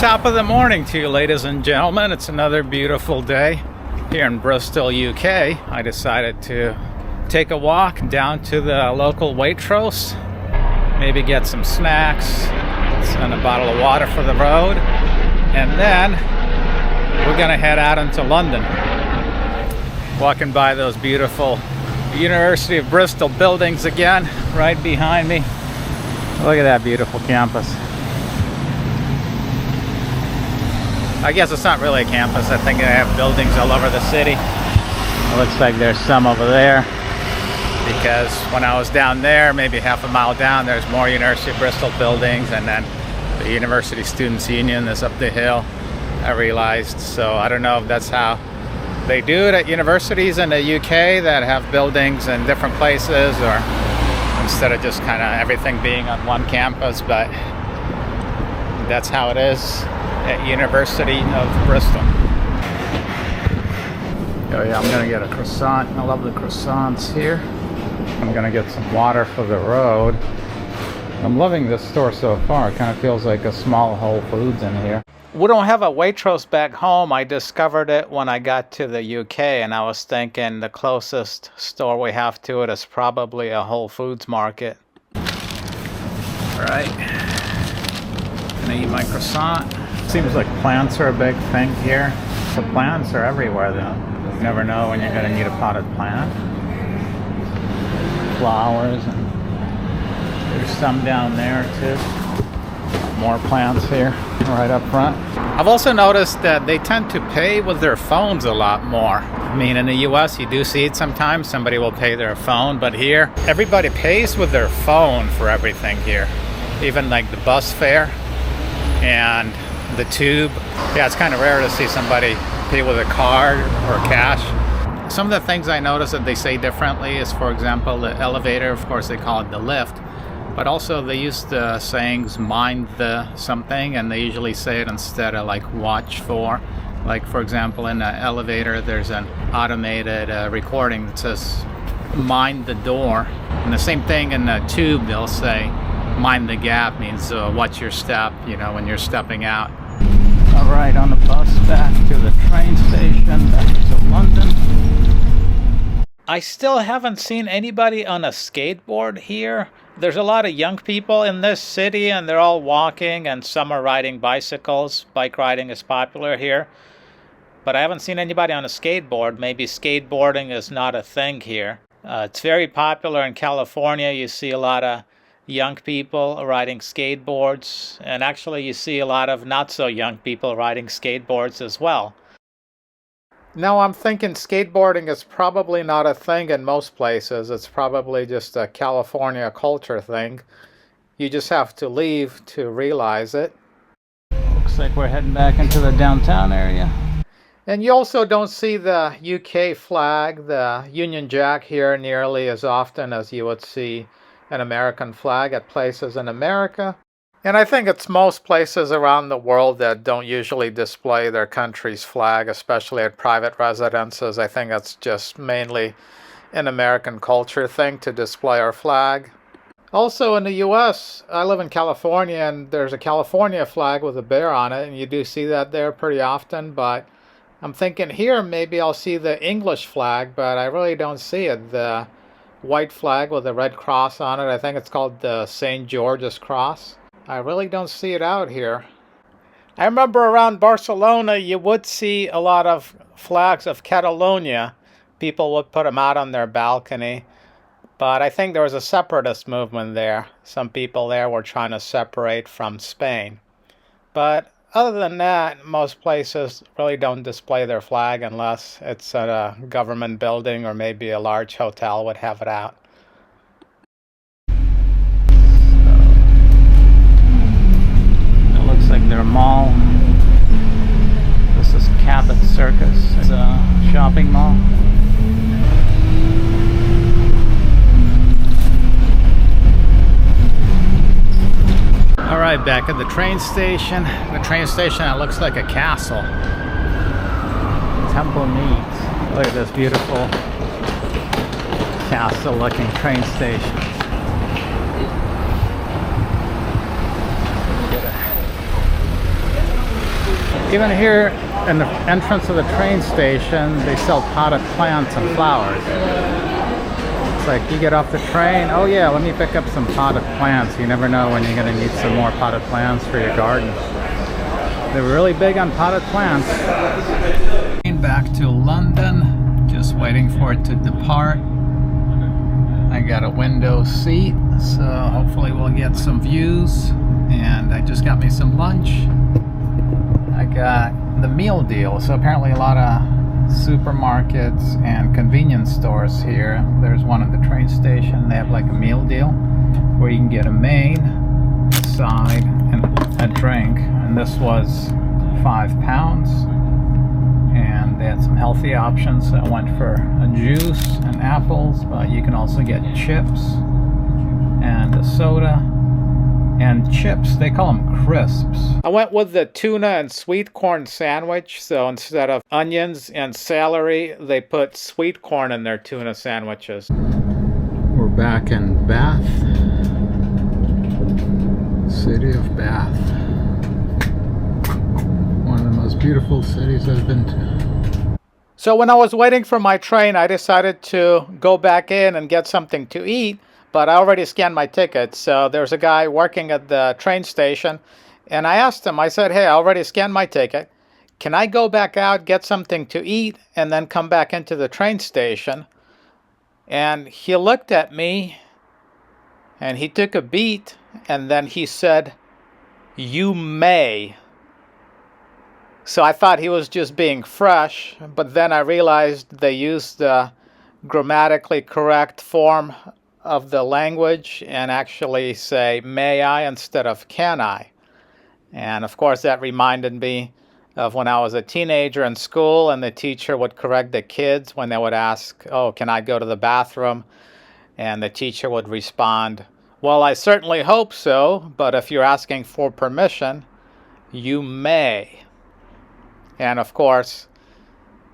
Top of the morning to you, ladies and gentlemen. It's another beautiful day here in Bristol, UK. I decided to take a walk down to the local Waitrose, maybe get some snacks and a bottle of water for the road, and then we're gonna head out into London. Walking by those beautiful University of Bristol buildings again, right behind me. Look at that beautiful campus. I guess it's not really a campus. I think they have buildings all over the city. It looks like there's some over there, because when I was down there, maybe half a mile down, there's more University of Bristol buildings, and then the University Students' Union is up the hill, I realized. So I don't know if that's how they do it at universities in the UK that have buildings in different places, or instead of just kind of everything being on one campus, but that's how it is at University of Bristol. Oh yeah, I'm gonna get a croissant. I love the croissants here. I'm gonna get some water for the road. I'm loving this store so far. It kind of feels like a small Whole Foods in here. We don't have a Waitrose back home. I discovered it when I got to the UK, and I was thinking the closest store we have to it is probably a Whole Foods market. All right, gonna eat my croissant. Seems like plants are a big thing here. The plants are everywhere though. You never know when you're gonna need a potted plant. Flowers, and there's some down there too. More plants here, right up front. I've also noticed that they tend to pay with their phones a lot more. I mean, in the US, you do see it sometimes. Somebody will pay their phone, but here, everybody pays with their phone for everything here. Even like the bus fare and the tube. Yeah, it's kind of rare to see somebody pay with a card or cash. Some of the things I notice that they say differently is, for example, the elevator. Of course, they call it the lift. But also they use the sayings mind the something, and they usually say it instead of like watch for. Like, for example, in the elevator there's an automated recording that says mind the door, and the same thing in the tube, they'll say mind the gap, means watch your step, you know, when you're stepping out. All right, on the bus back to the train station, back to London. I still haven't seen anybody on a skateboard here. There's a lot of young people in this city, and they're all walking, and some are riding bicycles. Bike riding is popular here. But I haven't seen anybody on a skateboard. Maybe skateboarding is not a thing here. It's very popular in California. You see a lot of young people riding skateboards, and actually you see a lot of not so young people riding skateboards as well. Now I'm thinking skateboarding is probably not a thing in most places. It's probably just a California culture thing. You just have to leave to realize it. Looks like we're heading back into the downtown area. And you also don't see the UK flag, the Union Jack, here nearly as often as you would see an American flag at places in America. And I think it's most places around the world that don't usually display their country's flag, especially at private residences. I think that's just mainly an American culture thing to display our flag. Also in the US, I live in California, and there's a California flag with a bear on it, and you do see that there pretty often, but I'm thinking here maybe I'll see the English flag, but I really don't see it. The white flag with a red cross on it, I think it's called the St. George's Cross. I really don't see it out here. I remember around Barcelona you would see a lot of flags of Catalonia. People would put them out on their balcony. But I think there was a separatist movement there. Some people there were trying to separate from Spain. But other than that, most places really don't display their flag unless it's at a government building, or maybe a large hotel would have it out. It looks like their mall. This is Circus. It's a shopping mall. All right, back at the train station. The train station, it looks like a castle. Temple Meads. Look at this beautiful castle-looking train station. Even here in the entrance of the train station, they sell potted plants and flowers. It's like you get off the train, oh yeah, let me pick up some potted plants. You never know when you're going to need some more potted plants for your garden. They're really big on potted plants. Back to London, just waiting for it to depart. I got a window seat, so hopefully we'll get some views. And I just got me some lunch. I got the meal deal, so apparently a lot of supermarkets and convenience stores here. There's one at the train station. They have like a meal deal where you can get a main, a side, and a drink. And this was £5. And they had some healthy options. I went for a juice and apples, but you can also get chips and a soda and chips. They call them crisps. I went with the tuna and sweet corn sandwich. So instead of onions and celery, they put sweet corn in their tuna sandwiches. We're back in Bath, city of Bath. One of the most beautiful cities I've been to. So when I was waiting for my train, I decided to go back in and get something to eat, but I already scanned my ticket. So there's a guy working at the train station, and I asked him, I said, hey, I already scanned my ticket. Can I go back out, get something to eat, and then come back into the train station? And he looked at me, and he took a beat, and then he said, you may. So I thought he was just being fresh, but then I realized they used the grammatically correct form of the language and actually say may I instead of can I. And of course that reminded me of when I was a teenager in school and the teacher would correct the kids when they would ask, oh, can I go to the bathroom? And the teacher would respond, well, I certainly hope so, but if you're asking for permission, you may. And of course,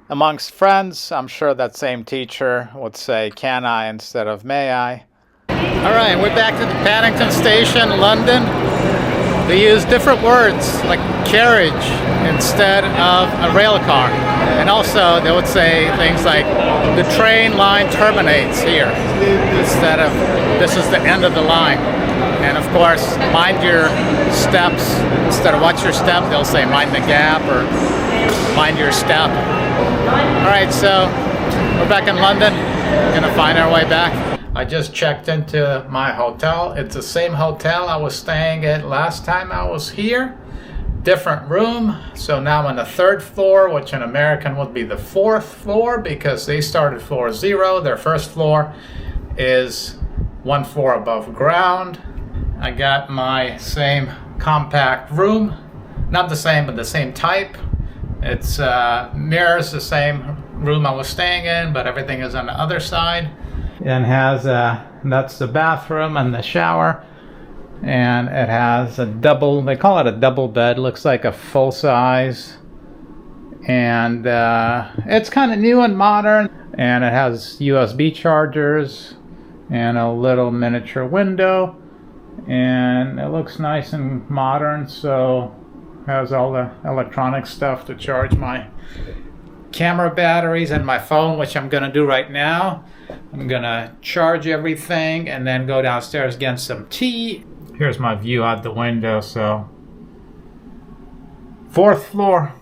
amongst friends, I'm sure that same teacher would say, can I instead of may I. All right, we're back to the Paddington station, London. They use different words like carriage instead of a rail car. And also they would say things like the train line terminates here instead of this is the end of the line. And of course, mind your steps. Instead of watch your step, they'll say mind the gap or mind your step. All right, so we're back in London. Gonna find our way back. I just checked into my hotel. It's the same hotel I was staying at last time I was here. Different room. So now I'm on the 3rd floor, which in American would be the 4th floor because they started floor 0. Their first floor is 1 floor above ground. I got my same compact room. Not the same, but the same type. It's mirrors the same room I was staying in, but everything is on the other side. And has that's the bathroom and the shower. And it has a double, they call it a double bed, looks like a full size. And it's kind of new and modern. And it has USB chargers and a little miniature window. And it looks nice and modern, so has all the electronic stuff to charge my camera batteries and my phone, which I'm gonna do right now. I'm gonna charge everything and then go downstairs, get some tea. Here's my view out the window, so 4th floor.